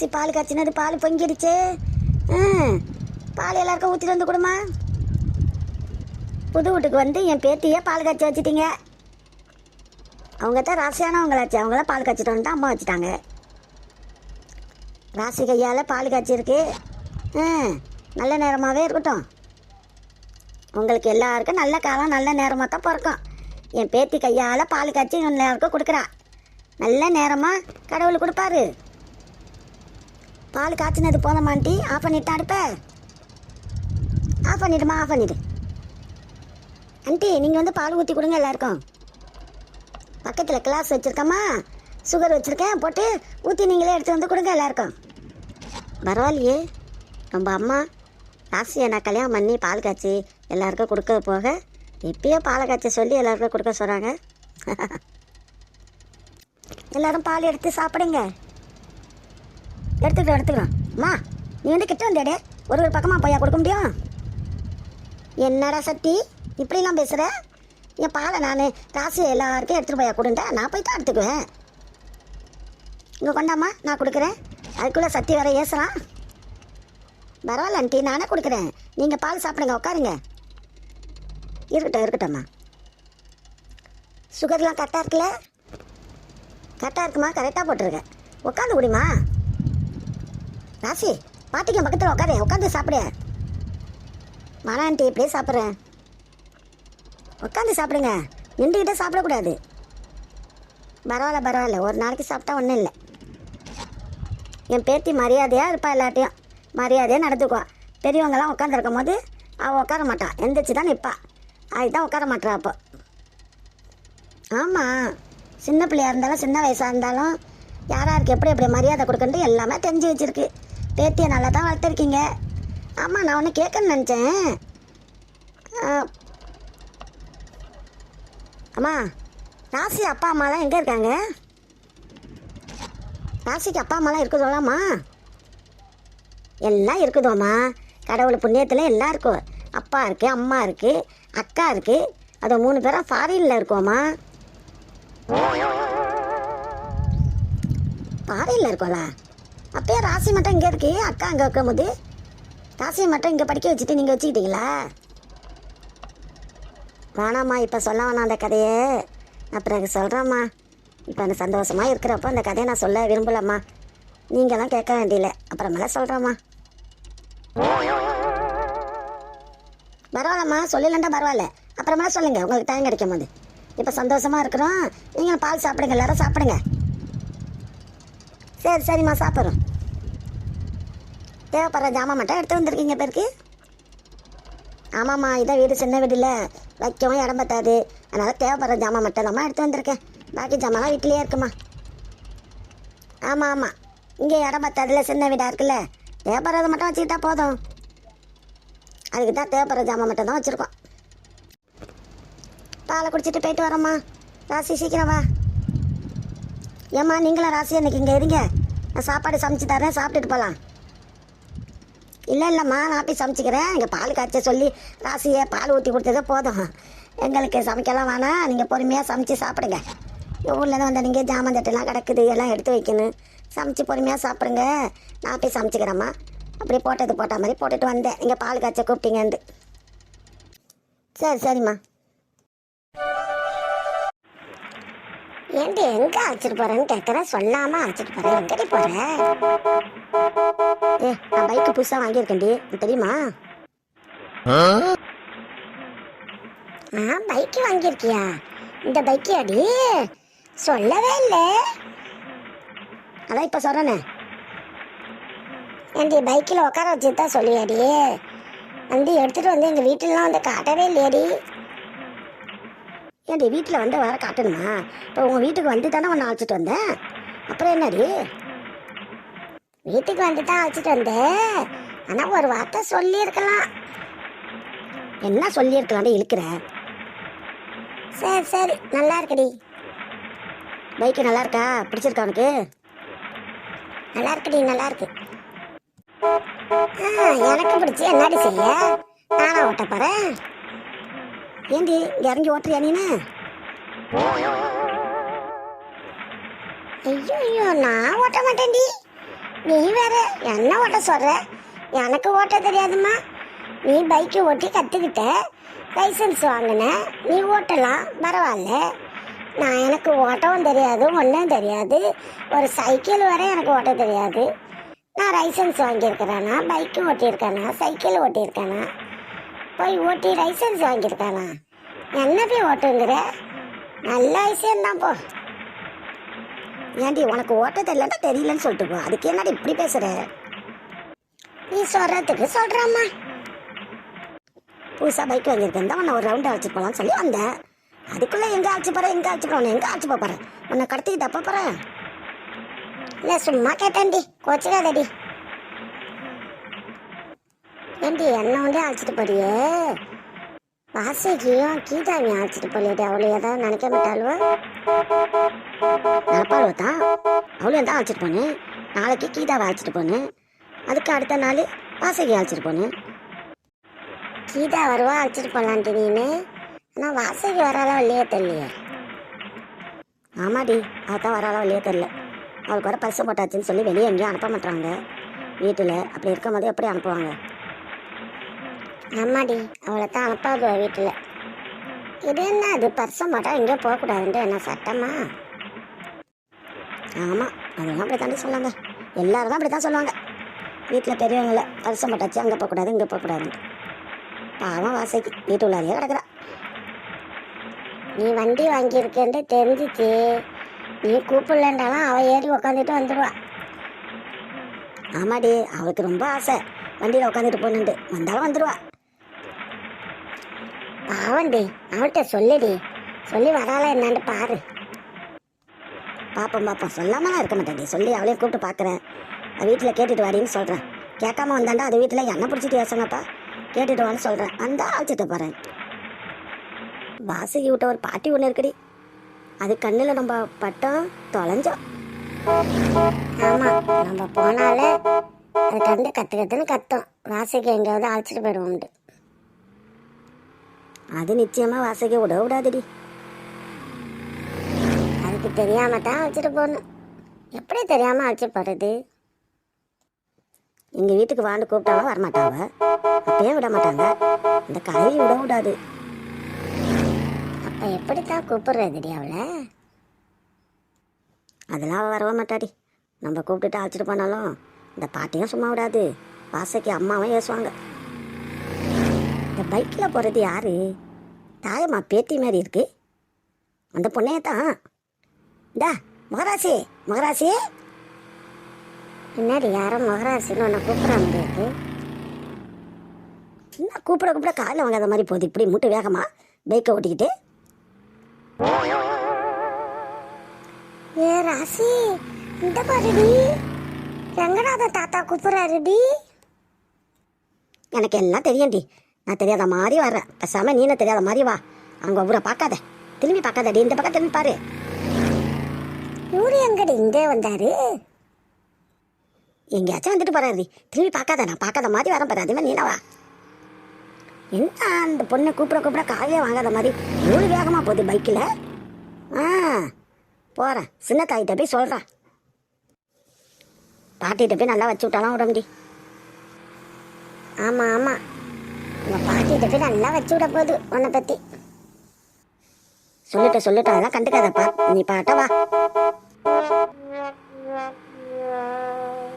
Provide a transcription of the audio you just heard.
ராசி பால் காய்ச்சினது பால் பொங்கிடுச்சு. பால் எல்லாருக்கும் ஊற்றிட்டு வந்து கொடுமா. புது வீட்டுக்கு வந்து என் பேத்தியே பால் காய்ச்சி வச்சுட்டீங்க. அவங்க தான் ராசியானவங்களாச்சு, அவங்களாம் பால் காய்ச்சிட்டு வந்து அம்மா வச்சுட்டாங்க. ராசி கையால் பால் காய்ச்சிருக்கு. நல்ல நேரமாகவே இருக்கட்டும். உங்களுக்கு எல்லாருக்கும் நல்ல காலம் நல்ல நேரமாக தான் பிறக்கும். என் பேத்தி கையால் பால் காய்ச்சி எல்லாருக்கும் கொடுக்குறா. நல்ல நேரமாக கடவுள் கொடுப்பாரு. பால் காய்ச்சினது போதமான்ட்டி ஆஃப் பண்ணிட்டு அடுப்ப ஆஃப் பண்ணிடுமா. ஆஃப் பண்ணிடு ஆண்டி. நீங்கள் வந்து பால் ஊற்றி கொடுங்க எல்லாருக்கும். பக்கத்தில் கிளாஸ் வச்சுருக்கம்மா, சுகர் வச்சுருக்கேன், போட்டு ஊற்றி நீங்களே எடுத்து வந்து கொடுங்க எல்லாருக்கும். பரவாயில்லையே, நம்ம அம்மா ராசியை நான் கல்யாணம் பண்ணி பால் காய்ச்சி எல்லாருக்கும் கொடுக்க போக இப்பயே பாலை காய்ச்சி சொல்லி எல்லாருக்கும் கொடுக்க சொல்கிறாங்க. எல்லோரும் பால் எடுத்து சாப்பிடுங்க. எடுத்துக்கிறோம். அம்மா நீ வந்து கிட்ட வந்தேடே, ஒரு பக்கமாக போயா கொடுக்க முடியும்? என்னடா சக்தி இப்படிலாம் பேசுகிற? என் பாலை நான் ராசி எல்லாருக்கும் எடுத்துகிட்டு போயா கொடுண்டா, நான் போய் தான் எடுத்துக்குவேன். இங்கே கொண்டாம்மா, நான் கொடுக்குறேன். அதுக்குள்ளே சக்தி வேற ஏசுறான். பரவாயில்ல ஆண்டி, நானே கொடுக்குறேன். நீங்கள் பால் சாப்பிடுங்க, உட்காருங்க. இருக்கட்டும்மா. சுகர்லாம் கரெக்டாக இருக்குல்ல? கரெக்டாக இருக்குமா? கரெக்டாக போட்டிருக்கேன். உட்காந்து குடிமா. ராசி பாட்டிக்கு பக்கத்தில் உட்காந்து சாப்பிடு. மன ஆண்டி இப்படியே சாப்பிட்றேன். உட்காந்து சாப்பிடுங்க, நின்றுக்கிட்டே சாப்பிடக்கூடாது. பரவாயில்ல, ஒரு நாளைக்கு சாப்பிட்டா ஒன்றும் இல்லை. என் பேத்தி மரியாதையாக இருப்பா, எல்லாட்டையும் மரியாதையாக நடந்துக்குவா. பெரியவங்களாம் உட்காந்துருக்கும் போது அவள் உட்கார மாட்டான், எந்திரிச்சு தான் நிற்பா. அதுதான் உட்கார மாட்டா. அப்போ ஆமாம், சின்ன பிள்ளையாக இருந்தாலும் சின்ன வயசாக இருந்தாலும் யாராருக்கு எப்படி மரியாதை கொடுக்கணுட்டு எல்லாமே தெரிஞ்சு வச்சுருக்கு. பேத்தியை நல்லா தான் வளர்த்துருக்கீங்க. ஆமாம், நான் ஒன்று கேட்கணுன்னு நினச்சேன். அம்மா, ராசி அப்பா அம்மாலாம் எங்கே இருக்காங்க? ராசிக்கு அப்பா அம்மாலாம் இருக்குதோலாம்மா? எல்லாம் இருக்குதோம்மா, கடவுள் புண்ணியத்தில் எல்லாம் இருக்கும். அப்பா இருக்குது, அம்மா இருக்குது, அக்கா இருக்குது. அதை 3 பேரும் ஃபாரினில் இருக்கோம்மா. ஃபாரினில் இருக்கோம்லா? அப்பயே ராசி மட்டும் இங்கே இருக்கு, அக்கா அங்கே வைக்கும்போது ராசியை மட்டும் இங்கே படிக்க வச்சுட்டு நீங்கள் வச்சுக்கிட்டீங்களா? வேணாம்மா, இப்போ சொல்ல வேணாம் அந்த கதையை. நான் பிறகு சொல்கிறேம்மா. இப்போ அந்த சந்தோஷமாக இருக்கிறப்போ அந்த கதையை நான் சொல்ல விரும்பலம்மா. நீங்களாம் கேட்க வேண்டியில்லை, அப்புறமேல சொல்கிறேம்மா. பரவாயில்லம்மா, சொல்லலண்டா பரவாயில்ல, அப்புறமேல சொல்லுங்கள் உங்களுக்கு டைம் கிடைக்கும் போது. இப்போ சந்தோஷமாக இருக்கிறோம். நீங்கள் பால் சாப்பிடுங்க, எல்லாரும் சாப்பிடுங்க. சரிம்மா, சாப்பிட்றோம். தேவைப்படுற ஜாமான் மட்டும் எடுத்து வந்துருக்கீங்க பேருக்கு. ஆமாம்மா, இதான் வீடு சின்ன வீடு இல்லை, வைக்கவும் இடம் பத்தாது. அதனால் தேவைப்படுற ஜாமான் மட்டும் தான்மா எடுத்து வந்திருக்கேன். பாக்கி ஜாமான்லாம் வீட்டிலேயே இருக்குமா. ஆமாம், இங்கே இடம் பத்தாதுல, சின்ன வீடாக இருக்குல்ல, தேவைப்படுறதை மட்டும் வச்சுக்கிட்டா போதும். அதுக்கு தான் தேவைப்படுற ஜாமான் மட்டும் தான் வச்சுருக்கோம். பாலை குடிச்சிட்டு போயிட்டு வரோம்மா. ராசி சீக்கிரம் வா. ஏம்மா, நீங்களும் ராசி அன்றைக்கி இங்கே இருங்க, நான் சாப்பாடு சமைச்சு தரேன், சாப்பிட்டுட்டு போகலாம். இல்லைம்மா, நான் போய் சமைச்சிக்கிறேன். இங்கே பால் காய்ச்ச சொல்லி ராசியை பால் ஊற்றி கொடுத்ததே போதும். எங்களுக்கு சமைக்கலாம் வேணாம், நீங்கள் பொறுமையாக சமைச்சு சாப்பிடுங்க. ஊர்லேருந்து வந்த நீங்கள் ஜாமான் தட்டுலாம் கிடக்குது, எல்லாம் எடுத்து வைக்கணும். சமைச்சு பொறுமையாக சாப்பிடுங்க, நான் போய் சமைச்சிக்கிறேம்மா. அப்படி போட்ட மாதிரி போட்டுட்டு வந்தேன், நீங்கள் பால் காய்ச்ச கூப்பிட்டீங்கன்ட்டு. சரிம்மா. ஏன்டி எங்கே அழைச்சிட்டு போகிறேன்னு கேட்குறேன், சொல்லாமல் அழைச்சிட்டு போகிறேன். எங்கடி போகிறேன்? நான் பைக்கு புதுசாக வாங்கியிருக்கேன்டி, தெரியுமா? பைக்கு வாங்கியிருக்கியா? இந்த பைக்கு அடி சொல்லவே இல்லை. அதான் இப்போ சொல்கிறேனே. ஏன்டி பைக்கில் உட்கார வச்சு தான் சொல்லியாடி, வந்து எடுத்துகிட்டு வந்து எங்கள் வீட்டிலலாம் வந்து காட்டவே இல்லையாடி. ஏன்டி வீட்டில் வந்து வர காட்டணுமா? இப்போ உங்கள் வீட்டுக்கு வந்து தானே ஒன்று அழைச்சிட்டு வந்தேன், அப்புறம் என்னடி? வீட்டுக்கு வந்து தான் அழைச்சிட்டு வந்தேன், ஆனால் ஒரு வார்த்தை சொல்லியிருக்கலாம். என்ன சொல்லியிருக்கலாம்டி இழுக்கிற? சரி, நல்லா இருக்குடி. பைக்கு நல்லா இருக்கா? பிடிச்சிருக்கா உனக்கு? நல்லா இருக்குடி, நல்லா இருக்கு. எனக்கு பிடிச்சி என்னடி செய்ய, நானா ஓட்ட போகிறேன். ஏண்டி இங்கே இறங்கி ஓட்டுறியா நீனு? ஐயோ நான் ஓட்ட மாட்டேன்டி. நீ வேற என்ன ஓட்ட சொல்ற? எனக்கு ஓட்ட தெரியாதும்மா. நீ பைக்கு ஓட்டி கற்றுக்கிட்ட, லைசன்ஸ் வாங்கின, நீ ஓட்டலாம், பரவாயில்ல. நான் எனக்கு ஓட்டவும் தெரியாது, ஒன்றும் தெரியாது. ஒரு சைக்கிள் வரை எனக்கு ஓட்ட தெரியாது. நான் லைசன்ஸ் வாங்கியிருக்கிறேனா, பைக்கு ஓட்டியிருக்கேனா, சைக்கிள் ஓட்டியிருக்கேனா, போய் ஓட்டி லைசன்ஸ் வாங்கியிருக்கானா? என்ன போய் ஓட்டுங்கிற? நல்ல விஷயம்தான் போ. ஏன்டி உனக்கு ஓட்ட தெரியலன்னா தெரியலன்னு சொல்லிட்டு போ. அதுக்கு என்னடி இப்படி பேசுற? நீ சொல்றதுக்கு சொல்றம்மா. புதுசாக பைக் வாங்கியிருக்கேன் தான் உன்னை ஒரு ரவுண்டு அழைச்சிட்டு போகலான்னு சொல்லி வந்தேன். அதுக்குள்ளே எங்கே அழைச்சி போகிறேன், எங்கே அழைச்சி போகிறேன், எங்கே அழைச்சி போகிறேன்? உன்னை கடத்திக்கிட்டு அப்போ போகிறேன். இல்லை சும்மா கேட்டேன்டி, கோச்சிக்காதடி. ஏன்டி என்ன வந்து அழைச்சிட்டு போறியே? வாசிக்கியும் கீதாவையும் அழைச்சிட்டு போலியாடி? அவளை ஏதாவது நினைக்க மாட்டாளுவோ? நடப்பாளுவ தான். அவளையும் தான் அழைச்சிட்டு போனேன். நாளைக்கு கீதாவை அழைச்சிட்டு போனேன். அதுக்கு அடுத்த நாள் வாசகி அழைச்சிட்டு போனேன். கீதா வருவா அழைச்சிட்டு போகலான்ட்டு நீனு. ஆனால் வாசகி வராளோ இல்லையே தெரியலையே. ஆமாடி, அதான் வராளோ இல்லையே தெரியல. அவளுக்கு வர பரிசு போட்டாச்சுன்னு சொல்லி வெளியே எங்கேயும் அனுப்ப மாட்டாங்க. வீட்டில் அப்படி இருக்கும் போது எப்படி அனுப்புவாங்க? ஆமாடி, அவளை தான் அனுப்பாது வீட்டில். இது என்ன அது பரிசு போட்டால் எங்கேயோ போகக்கூடாதுன்ட்டு என்ன சட்டமா? ஆமாம், அதெல்லாம் அப்படி தாண்டி சொல்லாங்க. எல்லாரும் தான் அப்படி தான் சொல்லுவாங்க. வீட்டில் பெரியவங்கள பரிசு போட்டாச்சு, அங்கே போகக்கூடாது, இங்கே போகக்கூடாதுன்ட்டு. பாவம் வாசைக்கு வீட்டு உள்ளாரியே கிடக்குறா. நீ வண்டி வாங்கியிருக்கேன்ட்டு தெரிஞ்சிச்சு. நீ கூப்பிடலன்றாலும் அவள் ஏறி உக்காந்துட்டு வந்துடுவா. ஆமாடி, அவளுக்கு ரொம்ப ஆசை வண்டியில் உட்காந்துட்டு போகணுன்ட்டு. வந்தாலும் வந்துடுவா. பாவண்டி, அவள்கிட்ட சொல்லுடி. சொல்லி வராளா என்னான்னு பாரு. பாப்போம் சொல்லாமலாம் இருக்க மாட்டேன்டி. சொல்லி அவளையும் கூப்பிட்டு பார்க்குறேன். வீட்டில் கேட்டுட்டு வாடின்னு சொல்கிறேன். கேட்காம வந்தாண்டா அது வீட்டில் எண்ணெய் பிடிச்சிட்டு யோசனைப்பா. கேட்டுட்டு வான்னு சொல்கிறேன். அந்த அழைச்சிட்டு போகிறேன். வாசகி விட்ட ஒரு பாட்டி ஒன்று இருக்குடி. அது கண்ணில் நம்ம பட்டம் தொலைஞ்சோம். ஆமாம், நம்ம போனாலே அது கண்டு கற்றுன்னு கத்தோம். வாசகி எங்கேயாவது அழைச்சிட்டு போயிடுவோம்ட்டு. அது நிச்சயமாக வாசகி விட விடாதுடி. அதுக்கு தெரியாம தான் அழைச்சிட்டு போகணும். எப்படி தெரியாமல் அழைச்சிட்டு போகிறது? எங்கள் வீட்டுக்கு வாண்டு கூப்பிட்டாவா வரமாட்டாவ. அப்பயே விட மாட்டாங்க. அந்த கதையை விட விடாது. அப்போ எப்படித்தான் கூப்பிடுறதுடி அவளை? அதெல்லாம் அவள் வரவே மாட்டாடி. நம்ம கூப்பிட்டுட்டு அழைச்சிட்டு போனாலும் இந்த பாட்டியும் சும்மா விடாது. வாசைக்கு அம்மாவும் ஏசுவாங்க. இந்த பைக்கில் போகிறது யாரு? தாயம்மா பேத்தி மாதிரி இருக்கு. அந்த பொண்ணையே தான். இந்தா மகராசி, மகராசி. பின்னாடி யாரும் மகராசின்னு ஒன்று கூப்பிட்ற மாதிரி இருக்கு. என்ன கூப்பிட காலையில் வாங்காத மாதிரி போகுது இப்படி மூட்டு வேகமா பைக்கை ஓட்டிக்கிட்டு. ஏ ராசி, இந்த பாருடி, ரங்கநாத தாத்தா கூப்பிட்றாருடி. எனக்கு எல்லாம் தெரியும்டி. நான் தெரியாத மாதிரி வர்றேன். பேசாம நீனும் தெரியாத மாதிரி வா. அங்கே ஊரை பார்க்காத, திரும்பி பார்க்காதடி. இந்த பக்கம் திரும்பி பாரு. இவரு எங்கடி இங்கே வந்தாரு? எங்கேயாச்சும் வந்துட்டு போறாரு. திரும்பி பார்க்காத. நான் பார்க்காத மாதிரி வரேன் பாரு. அதே மாதிரி நீனவா? என்ன அந்த பொண்ணை கூப்பிட காலையே வாங்காத மாதிரி எவ்வளோ வேகமாக போகுது பைக்கில். போகிறேன். சின்ன தாயிட்ட போய் சொல்கிறேன். பாட்டிகிட்ட போய் நல்லா வச்சு விட்டாலாம் உடம்புடி. ஆமாம், உங்கள் பாட்டிகிட்ட போய் நல்லா வச்சு விட போகுது உன்னை பற்றி. சொல்லிட்டு அதெல்லாம் கண்டுக்காதப்பா. நீ பாட்ட வா.